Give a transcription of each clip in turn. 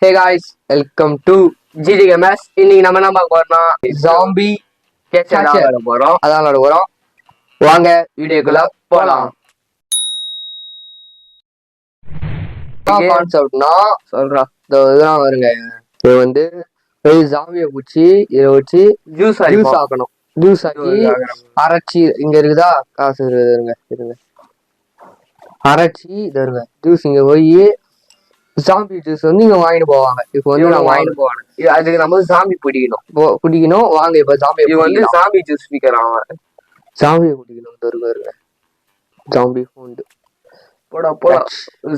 Hey guys, welcome to GGMS. இன்னைக்கு நம்ம என்ன பார்க்க போறோம்னா ஜாம்பி கேச்சர் விளையாட போறோம். அதான் விளையாட போறோம். வாங்க வீடியோக்குள்ள போலாம். கான்செப்ட்னா சொல்றா இதெல்லாம் வருங்க. இது வந்து ஜாம்பியை பிடிச்சி இதை வச்சு ஜூஸ் ஆக்கணும். ஜூஸ் ஆக்கி அரைச்சி இங்க இருக்குதா காசு இருங்க அரைச்சி இது இருங்க ஜூஸ் இங்க போய் ஜாம்பி ஜூஸ் வந்து இங்க வாங்கிட்டு போவாங்க. இப்போ வந்து நான் வாங்கிட்டு போவாங்க. அதுக்கு நம்ம ஜாம்பி குடிக்கணும். வாங்க இப்ப ஜாம்பி வந்து ஜாம்பி ஜூஸ் விற்கிறான். ஜாம்பியை குடிக்கணும் இருங்க ஜாம்பி பூண்டு போட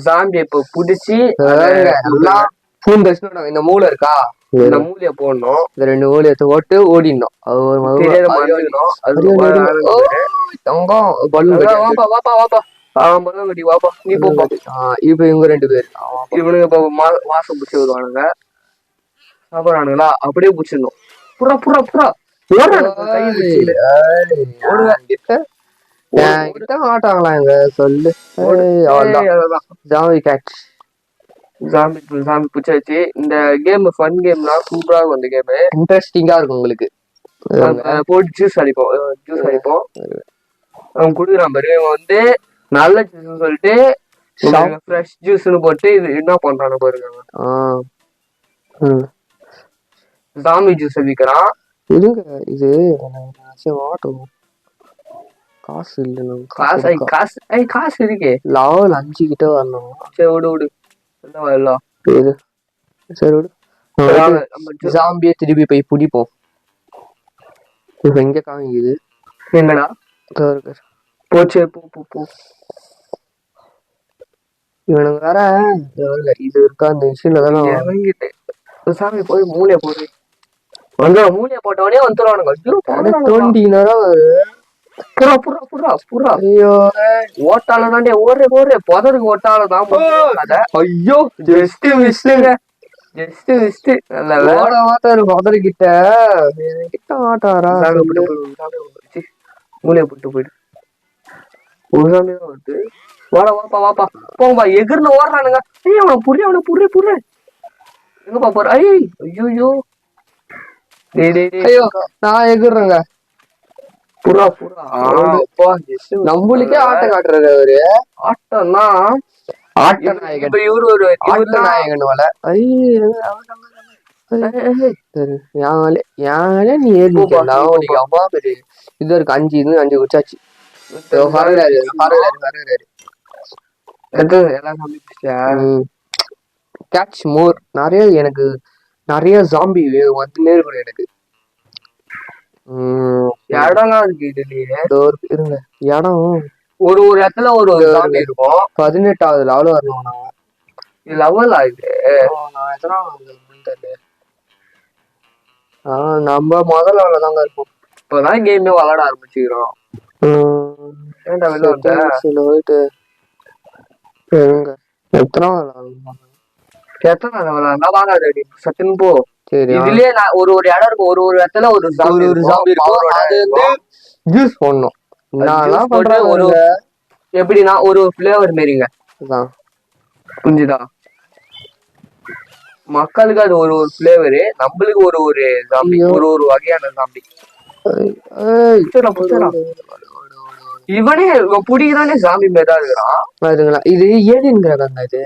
ஜாம்பி இப்ப புடிச்சு பூண்டு இந்த மூளை இருக்கா, இந்த மூலைய போடணும். இந்த 2 மூலையத்தை போட்டு ஓடிடணும். அது இப்ப இவங்க 2 பேர் இவனுங்க இப்ப மாசம் பிடிச்சி வருவானுங்க. சாப்பிடுறானுங்களா அப்படியே பிடிச்சிடணும். புறா புறா புறா ஆட்டாங்களா எங்க சொல்லு. ஜாம்பி கேட்ச் ஜாம்பி பிடிச்சாச்சு. இந்த கேம் ஃபன் கேம்னா சூப்பரா இருக்கும். இந்த கேம் இன்ட்ரெஸ்டிங்கா இருக்கும். உங்களுக்கு போட்டு ஜூஸ் அடிப்போம். அவன் குடுக்குறான் பாரு. இவன் வந்து நல்ல ஜூஸ் சொல்லிட்டு ஃப்ரெஷ் ஜூஸ்னு போட்டு இது என்ன பண்றானு பாருங்க. ஜாம்பி ஜூஸ் விற்கிறான். இருங்க இது ஆட்டும் காசு இல்ல. காசு இருக்கே. லெவல் 5 கிட்ட வரணும். சரி விடு வரலாம். சரி விடு. ஜாம்பியை திருப்பி போய் பிடிப்போம். இப்ப எங்க காமிக்குது எங்கடா போச்சு. போ இவனுக்கு வேற இது இருக்கா அந்த விஷயம் தானே இறங்கிட்டு சாமி போய் மூளைய போடு. வந்து மூளைய போட்டவனே வந்துருவானுங்க. தோண்டினா புறா புறா புறா புறா. ஐயோ ஓட்டால தாண்டே ஓடுற புதருக்கு ஓட்டாலதான். ஐயோ ஜஸ்ட் மிஸ்ங்க. புதர்கிட்ட ஆட்டாரா மூளைய போட்டு போயிடு. ஒரு சாமிதான் வருது. வாப்பா போங்கப்பா. எகிர்னு ஓடுறானுங்க. அவனை புரிய எங்கப்பா போற? ஐயோ நான் எகிர்றேங்க. புறா நம்மளுக்கே ஆட்டம் காட்டுறாரு அவரு. ஆட்டம்னா ஆட்ட நாயகன். இவரு ஒரு ஆட்ட நாயகன் வல. நீ அம்மா பேரு இது இருக்கு. 5 குச்சாச்சு. கேட்ச் மோர். எனக்கு நிறைய ஜாம்பி வந்துட்டே இருக்கணும். எனக்கு இடம்லாம் இருக்கு. இதுலயே இருங்க இடம் ஒரு இடத்துல ஒரு ஜாம்பி இருக்கும். 18வது லெவல் வரணும். நான் இது லெவல் ஆகுது. நம்ம முதல் லெவல்ல தாங்க இருக்கும். இப்பதான் கேமே விளையாட ஆரம்பிச்சுக்கிறோம். போயிட்டு எத்தனை விளையாண்டா வாங்க ரெடி சட்டுன்னு போ. சரி இதுலயே நான் ஒரு இடம் இருக்கும். ஒரு இடத்துல ஒரு ஜாம்பி இருக்கும். அது வந்து ஜூஸ் போடணும். நான் பண்றேன் ஒரு எப்படின்னா ஒரு ஃபிளேவர் மாரிங்க. புரிஞ்சுதா? மக்களுக்கு அது ஒரு ஃபிளேவரு, நம்மளுக்கு ஒரு ஜாம்பி, ஒரு வகையான ஜாம்பி. இவனே புடிக்கிறானே ஜாம்பி மாரி தான் இருக்கிறான். இது ஏலியன் கிரகம். இது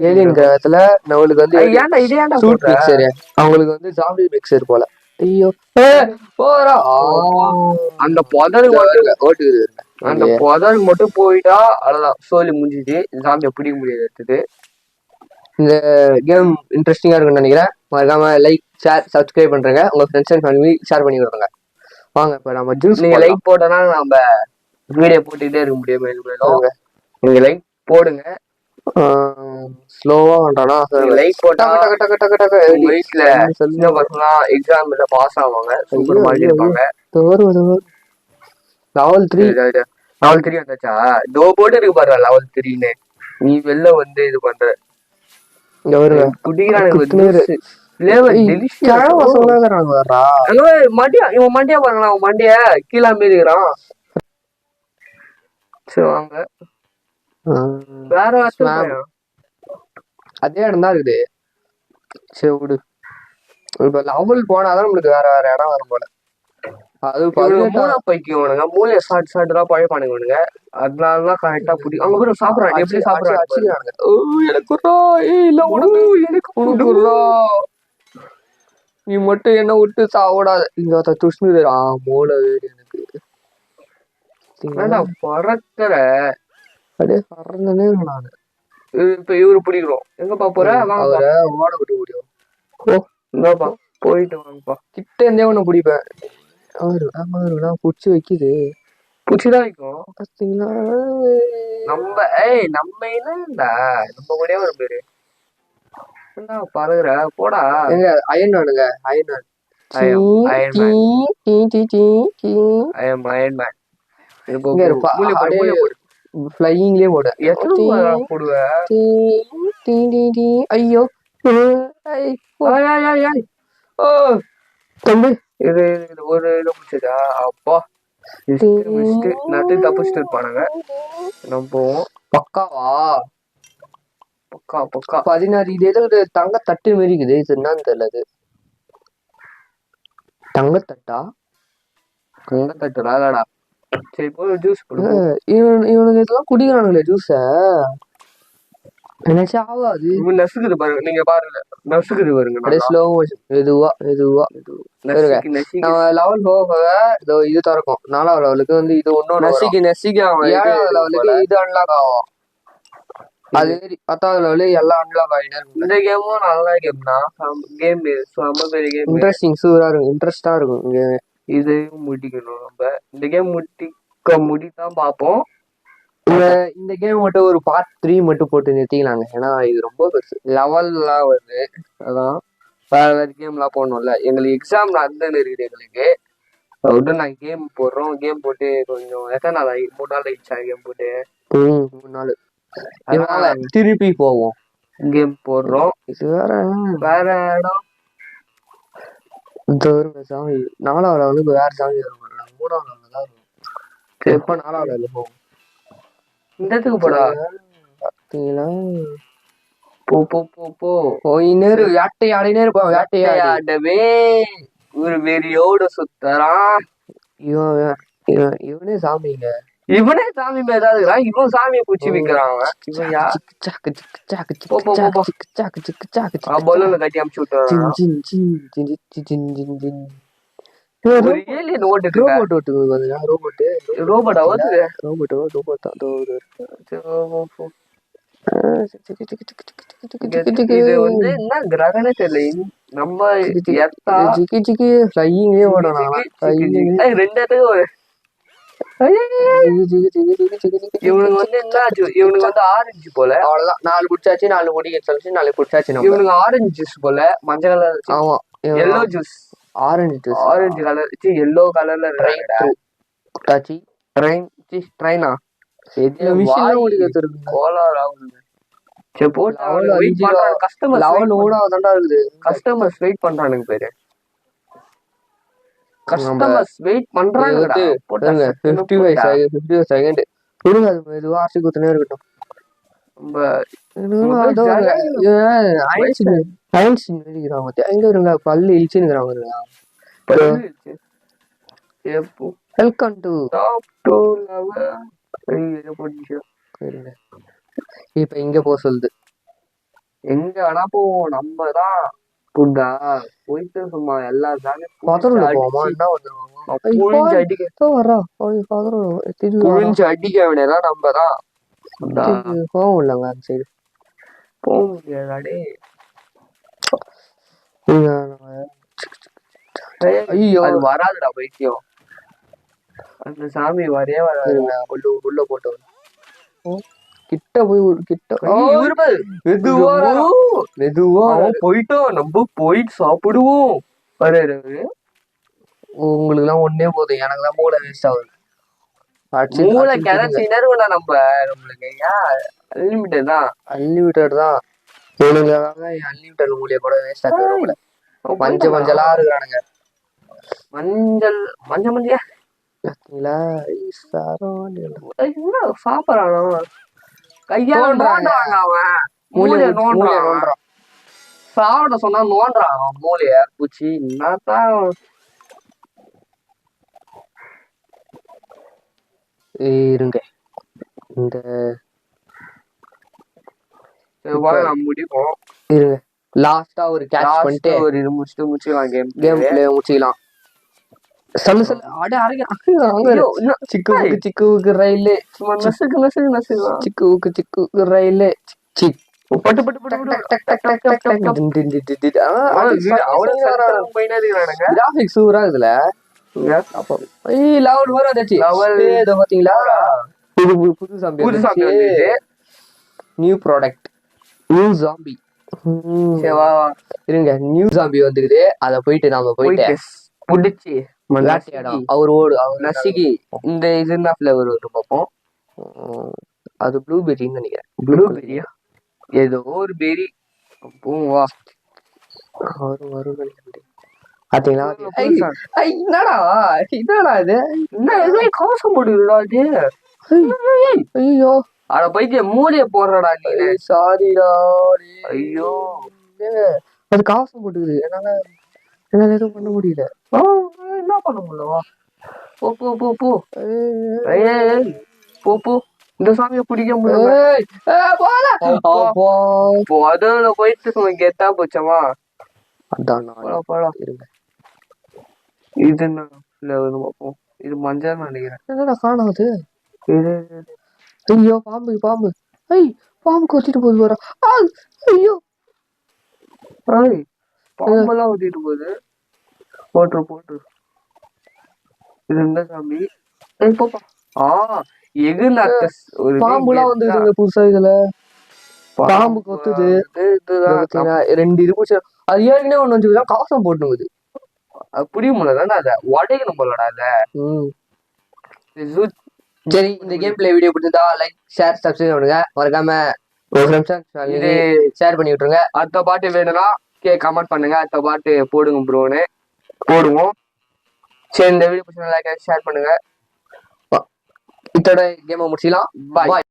ஏலியன் கிரகத்துல நம்மளுக்கு வந்து அவங்களுக்கு வந்து ஜாம்பி மிக்சர் போல. ஐயோ போறா அந்த புதருக்கு ஓட்டுக்குது. அந்த புதருக்கு மட்டும் போயிட்டா அவ்வளவுதான், சோலி முடிஞ்சிச்சு. ஜாம்பியை பிடிக்க முடியாது. இந்த கேம் இன்ட்ரெஸ்டிங்கா இருக்குன்னு நினைக்கிறேன். மறக்காம லைக் ஷேர் சப்ஸ்கிரைப் பண்றேங்க. உங்க ஃப்ரெண்ட்ஸ் அண்ட் ஃபேமிலி ஷேர் பண்ணி விடுங்க. வாங்க இப்ப நம்ம ஜூஸ். நீங்க லைக் போட்டோம்னா நம்ம வீடியோ போட்டுக்கிட்டே இருக்க முடியும். மேலும் நீங்க லைக் போடுங்க. ஸ்லோவா வேண்டானா லைக் போட்டா வீட்டுல சின்ன பசங்க எக்ஸாம்ல பாஸ் ஆவாங்க. சூப்பர் மார்க் எடுப்பாங்க. லெவல் 3 வந்தாச்சா? தோ போட்டு இருக்கு பாரு லெவல் 3ன்னு. நீ வெளில வந்து இது பண்ற மண்டியா பாருங்களா. அவன் மண்டிய கீழே மீறிக்கிறான். சரி வாங்க வேற அதே இடம் தான் இருக்குது. சரி விடு. இப்ப லெவல் போனாதான் நம்மளுக்கு வேற வேற இடம் வரும் போல. அது மூளை பைக்குவானுங்க, மூளையை சாட்டு பழைப்பானுங்க. அதனாலதான் கரெக்டா பிடிக்கும். அவங்க கூட சாப்பிடுறாங்க, எப்படி சாப்பிடுறாங்க. நீ மட்டும் என்ன விட்டு சாப்பிடாத. இங்க துஷ்ணுது மூளை வேறு எனக்கு. பறக்கிற அப்படியே பறந்தனே நானு. இப்ப இவரு பிடிக்கிறோம். எங்கப்பா போற? அவரை ஓட விட்டு முடியும். ஓ இந்தாப்பா போயிட்டு வாங்கப்பா. கிட்ட இருந்தே ஒண்ணு பிடிப்பேன். அவருலாம் புடிச்சு வைக்குது. புடிச்சுதான் வைக்கும் பாத்தீங்களா. நம்ம என்னடா நம்ம கூடயே ஒரு பேரு பறகுற போடா. எங்க அயன்வானுங்க அயன்வான். ஃப்ளையிங்லயே போடு. ஐயோ தம்பி இது ஒரு இதை பிடிச்சதா? அப்பா நட்டு தப்பிச்சுட்டு இருப்பானுங்க. நம்ம போவோம். பக்காவா பக்கா பக்கா 16. இது ஏதோ ஒரு தங்க தட்டு மாரிக்குது. இது என்னன்னு தெரியல. அது தங்கத்தட்டா? தங்கத்தட்டுடா. சரி போய் ஜூஸ் போடு. இவனுக்கு இதெல்லாம் குடிக்கிறானுங்களே ஜூஸ. நினைச்சா ஆகாது. நசுக்குது பாருங்க, நீங்க பாருங்க நசுக்குது பாருங்க. அப்படியே ஸ்லோ மோஷன். மெதுவா மெதுவா நம்ம லெவல் போக இதோ இது திறக்கும். 4வது லெவலுக்கு வந்து இது ஒன்னொன்னு நசிக்கு 7வது லெவலுக்கு இது அன்லாக் ஆகும். அது 10வது லெவலு எல்லாம் அன்லாக் ஆகிட்டே இருக்கும். இந்த கேமும் நல்ல கேம் தான். கேம் இன்ட்ரெஸ்டிங் சூப்பரா இருக்கும். இன்ட்ரெஸ்டா இருக்கும். இதையும் முடிக்கணும். நம்ம இந்த கேம் முடித்தான் பார்ப்போம். இந்த கேம் மட்டும் ஒரு பார்ட் 3 மட்டும் போட்டு நிறுத்திக்கலாங்க. ஏன்னா இது ரொம்ப பெருசு. லெவல்லாம் வருது. அதான் வேற வேற கேம்லாம் போடணும்ல. எங்களுக்கு எக்ஸாம் நடந்துன்னு இருக்குது எங்களுக்கு. விட்டு நாங்கள் கேம் போடுறோம். கேம் போட்டு கொஞ்சம் எத்தனை நாள் 3 நாள் ஆயிடுச்சா கேம் போட்டு? 3 நாள். அதனால திருப்பி போவோம். கேம் போடுறோம். இது வேற இடம். இந்த ஒரு சாமி 4வது வந்து வேற சாமி வரும். 3வது தான் இருக்கும். எப்ப 4வது போவோம். இந்த இடத்துக்கு போடா. பாத்தீங்களா? போ போ போ போ போயினேரு. வேட்டையாடினே இருப்போம். வேட்டையாடவே ஒரு வெறியோட சுத்தறான். இவனே சாமிங்க. இவனே சாமி மேதாதுறான். இவன் சாமியை பூச்சி விக்கிறான். பலூன்ல கட்டி அமுச்சு விட்டுறான். ஒரு ஏலியன் ஓட்டுது. ரோபோட் ஓட்டுது. ரோபோட்டா ஓட்டுது. இது வந்து என்ன கிரகனே தெரியல. நம்ம ஃப்ளையிங்கே ஓடணும். 2 இடத்துக்கு இவனுக்கு வந்து என்ன இவனுக்கு வந்து ஆரஞ்சு போல. அவ்வளவுதான். 4 குடிச்சாச்சு. 4 குடிக்க சொல்லிச்சு. 4 குடிச்சாச்சு. இவனுக்கு ஆரஞ்சு ஜூஸ் போல. மஞ்சள் கலர். ஆமா yellow juice. Orange juice. Orange colour yellow கலர்ல குட்டாச்சி. ட்ரெயினா விஷயம் ஓடிக்கிறது கோலாரா. சரி போட்டு கஸ்டமர்ஸ் வெயிட் பண்றானுங்க பேரு. கஸ்டமர்ஸ் வெயிட் பண்றாங்க. 55 செகண்ட் கொடுங்க. அது மெதுவா ஆர்சி குத்துனே இருக்கட்டும். எங்க இருங்க பல்லு இழிச்சுங்கிறாங்க. வெல்கம் டு இப்ப இங்க போக சொல்லுது. எங்க வேணா போவோம். நம்மதான் குண்டா போயிட்டு சும்மா எல்லா அடிக்க வேண்டியதான். நம்மதான் போவோம் இல்லங்க அந்த சைடு போக முடியாதாடே. ஐயோ அது வராதுடா பைத்தியம். அந்த சாமி வரே வராது. உள்ள போட்டு கிட்ட போய் மெதுவா போயிட்டோம். நம்ம போயிட்டு சாப்பிடுவோம். உங்களுக்கு எல்லாம் ஒன்னே போதும். எனக்கு தான் மூளை வேஸ்ட் ஆகுது. மூளை கிடைச்சினே இருக்கும்டா. நம்மளுக்கு அன்லிமிட்டட் தான். அன்லிமிட்டட் தான். அன்லிமிட்டட் மூளைய கூட வேஸ்ட் ஆகுது. மஞ்சளா இருக்கிறானுங்க. மஞ்சள் சாப்பிடறானோ கையால நோண்டுறாங்க. அவன் மூளைய நோண்டுறான். சாப்பிட சொன்னா நோன்றான் மூலைய பூச்சி. என்னதான் இருங்க இந்த முடிப்போம். இருங்க லாஸ்டா ஒரு கேட்ச் பண்ணிட்டு ஒரு இது முடிச்சுக்கலாம். கேம் பிளே முடிச்சுக்கலாம். சொல்லு சொல்லு. அட அரைங்க சிக்குவுக்கு சிக்குவுக்கு ரயிலே நசுக்கு நசுக்கு நசுக்கு சிக்குவுக்கு சிக்குவுக்கு ரயிலே சிக் பட்டு பட்டு பட்டு டக் டக் டக் டக் டக் கிராபிக்ஸ் சூப்பரா இதுல. லெவல் வர வந்துச்சு. ஏதோ பாத்தீங்களா புது zombie new product new zombie. இருங்க நியூ ஜாம்பி வந்துக்குது. அத போயிட்டு நாம போயிட்டு புடிச்சு அவர் ஓடு நசுக்கி இந்த இதுனா ஃபிளவர் வரும் பார்ப்போம். அது ப்ளூபெரின்னு நினைக்கிறேன். ப்ளூபெரியா ஏதோ ஒரு பெரி. வா வரும் வரும் பாத்தீங்களா? என்னடா என்னடா இது என்ன கவசம் போட்டுடா இது. ஐயோ அட போயிட்டு மூலைய போடுறடா நீ. சாரிடா. ஐயோ அது கவசம் போட்டுக்குது. என்னால எதுவும் பண்ண முடியல. என்ன பண்ண முடியல? போ போ போ போ போ போ. இந்த சாமியை பிடிக்க முடியல. அதுல போயிட்டு கெத்தா போச்சமா. அதான் இருங்க இது என்ன பார்ப்போம். இது மஞ்சள் நினைக்கிறேன். என்னடா காணாது. ஐயோ பாம்பு பாம்பு. பாம்பு கொத்திட்டு போகுது போறா. ஐயோ பாம்பெல்லாம் ஊத்திட்டு போகுது. போட்டு போட்டு இது இந்த சாமி. பாம்புலாம் வந்து புதுசா இதுல பாம்பு கொத்துது. ரெண்டு இருந்துச்சு. அது ஏற்கனவே ஒண்ணு வந்து கவசம் போட்டுங்குது. அது புரிய முடியலடா. அத உடைக்கணும் போலடா அத. சரி இந்த கேம் பிளே வீடியோ பிடிச்சிருந்தா லைக் ஷேர் சப்ஸ்கிரைப் பண்ணுங்க. மறக்காம இது ஷேர் பண்ணி விட்டுருங்க. அடுத்த பாட்டு வேணும்னா கமெண்ட் பண்ணுங்க. அடுத்த பாட்டு போடுங்க ப்ரோன்னு போடுவோம். சரி இந்த வீடியோ பிடிச்சிருந்தா லைக் ஷேர் பண்ணுங்க. இதோட கேமை முடிச்சிடலாம். பாய்.